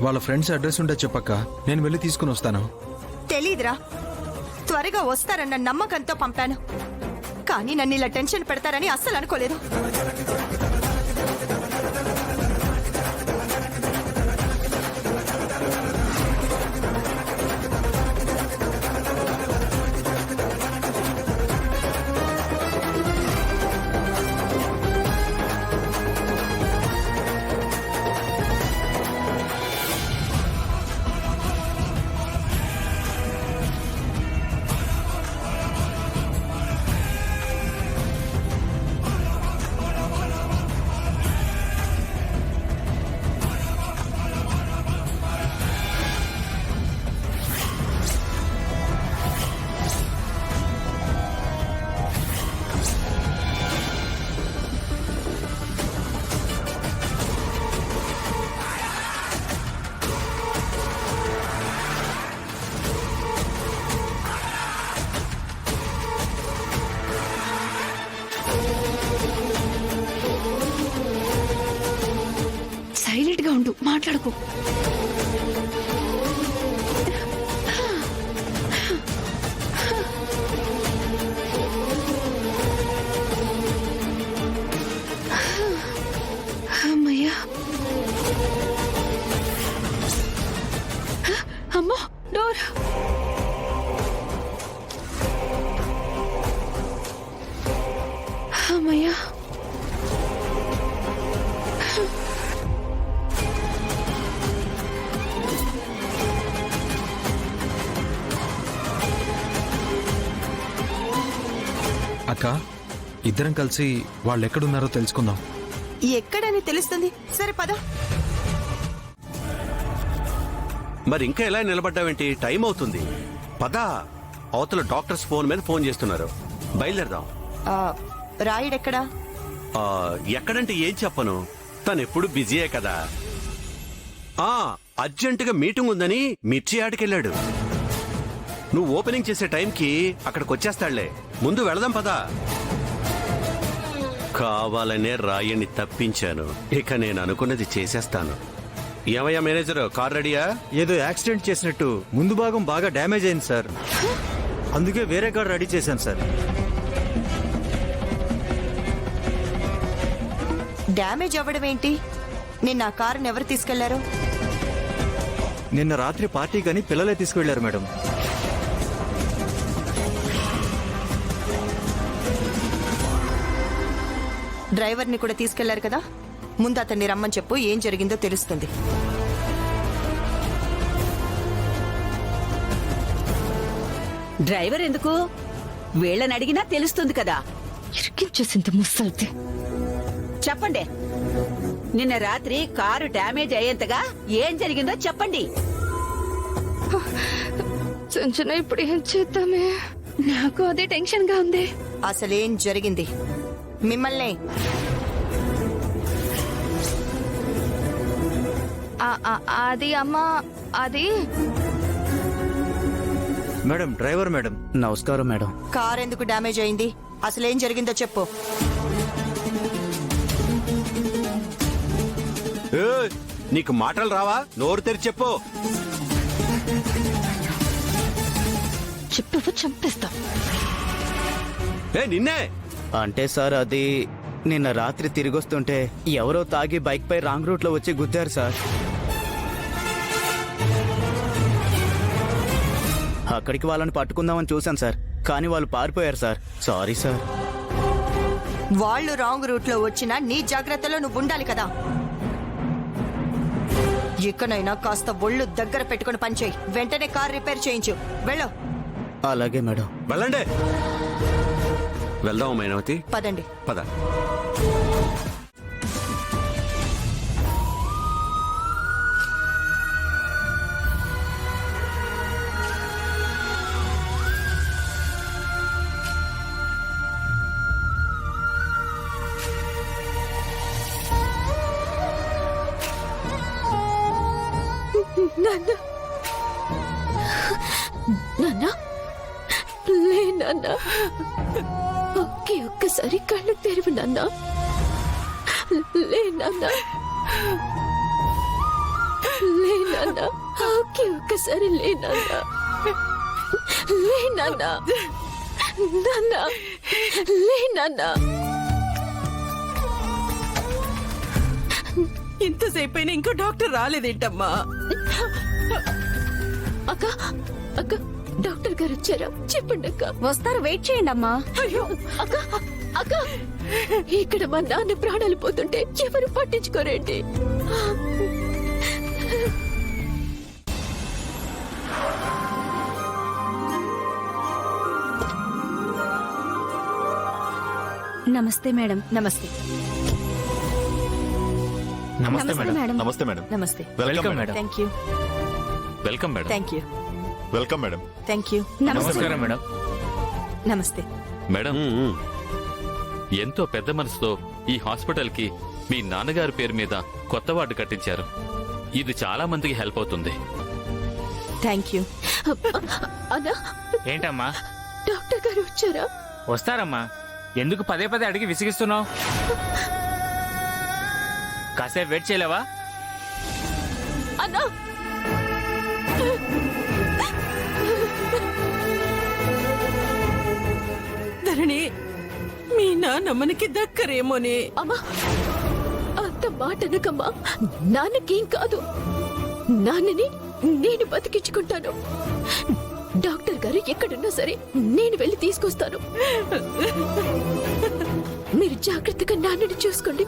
వాళ్ళ friends address ఉంటే చెప్పక్క, నేను వెళ్ళి తీసుకుని వస్తాను. తెలీదురా, త్వరగా వస్తారన్న నమ్మకంతో పంపాను, కానీ నన్ను ఇలా టెన్షన్ పెడతారని అస్సలు అనుకోలేదు. సైలెంట్ గా ఉండు, మాట్లాడుకో. అమ్మయ్యా, అమ్మో డోర్. అమ్మయ్యా, అక్క, ఇద్దరం కలిసి వాళ్ళు ఎక్కడున్నారో తెలుసుకుందాం. ఎక్కడని తెలుస్తుంది. సరే పద. మరి ఇంకా ఎలా నిలబడ్డావేంటి? టైం అవుతుంది, పద. అవతల డాక్టర్స్ ఫోన్ మీద ఫోన్ చేస్తున్నారు, బయలుదేరదాం. రాయుడెక్కడా? ఎక్కడంటే ఏం చెప్పను, తను ఎప్పుడు బిజీయే కదా. అర్జెంటుగా మీటింగ్ ఉందని మిర్చి ఆటకెళ్ళాడు. నువ్వు ఓపెనింగ్ చేసే టైంకి అక్కడికి వచ్చేస్తాడులే. ముందు వెళదాం పదా. కావాలనే రాయని తప్పించాను, ఇక నేను అనుకున్నది చేసేస్తాను. ఏమయ్యా మేనేజర్, కార్ రెడీయా? ఏదో యాక్సిడెంట్ చేసినట్టు ముందు భాగం బాగా డ్యామేజ్ అయింది సార్, అందుకే వేరే కార్ రెడీ చేశాను సార్. డ్యామేజ్ అవ్వడం ఏంటి? నిన్న ఆ కారుని ఎవరు తీసుకెళ్లారు? నిన్న రాత్రి పార్టీకని పిల్లలే తీసుకువెళ్లారు మేడం. డ్రైవర్ని కూడా తీసుకెళ్లారు కదా. ముందు అతన్ని రమ్మని చెప్పు, ఏం జరిగిందో తెలుస్తుంది. డ్రైవర్ ఎందుకు? వీళ్ళని అడిగినా తెలుస్తుంది కదా. ఇరికించేసింది ముసల్ది. చెప్పండి, నిన్న రాత్రి కారు డ్యామేజ్ అయ్యేంతగా ఏం జరిగిందో చెప్పండి. సంచన, ఇప్పుడు ఏం చేద్దామే? నాకు అదే టెన్షన్ గా ఉంది. అసలేం జరిగింది? మిమ్మల్ని అది అమ్మా, అది మేడం, డ్రైవర్ మేడం. నమస్కారం మేడం. కార్ ఎందుకు డ్యామేజ్ అయింది? అసలేం జరిగిందో చెప్పు. నీకు మాటలు రావా? నోరు తెరిచి చెప్పు. చెప్పు, చంపేస్తా. నిన్నే అంటే సార్, అది నిన్న రాత్రి తిరిగొస్తుంటే ఎవరో తాగి బైక్ పై రాంగ్ రూట్ లో వచ్చి గుద్దారు సార్. అక్కడికి వాళ్ళని పట్టుకుందామని చూశాను సార్, కానీ వాళ్ళు పారిపోయారు సార్. Sorry sir. వాళ్ళు రాంగ్ రూట్ లో వచ్చినా నీ జాగ్రత్తలో నువ్వు ఉండాలి కదా. ఇకనైనా కాస్త ఒళ్ళు దగ్గర పెట్టుకుని పనిచేయి. వెంటనే కార్ రిపేర్ చేయించు. వెళ్ళు. అలాగే మేడం. వెళ్ళండి, వెళ్దాం మైనవతి. పదండి. పద. నాన్న, నాన్న, లే నాన్న, ఒక్కసారి కళ్ళు తెరువు నాన్న. లే నాన్న, లేనన్నా ఓకే ఒక్కసారి లేనన్నా లేనన్నా నాన్న లేనన్నా ఇంతసేపు అయినా ఇంకో డాక్టర్ రాలేదేంటమ్మా? అక్క అక్క డాక్టర్ గారు వచ్చారా చెప్పండి అక్క. వస్తారు, వెయిట్ చేయండి అమ్మా. అయ్యో, అక్క అక్క ఇక్కడ మా నాన్న ప్రాణాలు పోతుంటే ఎవరు పట్టించుకోరేంటి? నమస్తే మేడం. నమస్తే. నమస్తే మేడం. మేడం. నమస్తే మేడం. నమస్తే. Welcome madam. Thank you. Welcome madam. Thank you. Welcome madam. Thank you. నమస్కారం మేడం. నమస్తే. మేడం, ఎంతో పెద్ద మనసుతో ఈ హాస్పిటల్ కి మీ నాన్నగారి పేరు మీద కొత్త వార్డు కట్టించారు. ఇది చాలా మందికి హెల్ప్ అవుతుంది. Thank you. అన్నా ఏంటమ్మా డాక్టర్ గారు వచ్చారా? వస్తారమ్మా. ఎందుకు పదే పదే అడిగి విసిగిస్తున్నావు? కాసేపు వెయిట్ చేయలేవా? అన్నా ధరణి, మీ నాన్న మనకి దక్కరేమోనే. అమ్మా అంత మాట అనకమ్మా. నాన్నకేం కాదు. నాన్నని నేను బతికించుకుంటాను. డాక్టర్ గారు ఎక్కడున్నా సరే నేను వెళ్ళి తీసుకొస్తాను. మీరు జాగ్రత్తగా నాన్నని చూసుకోండి.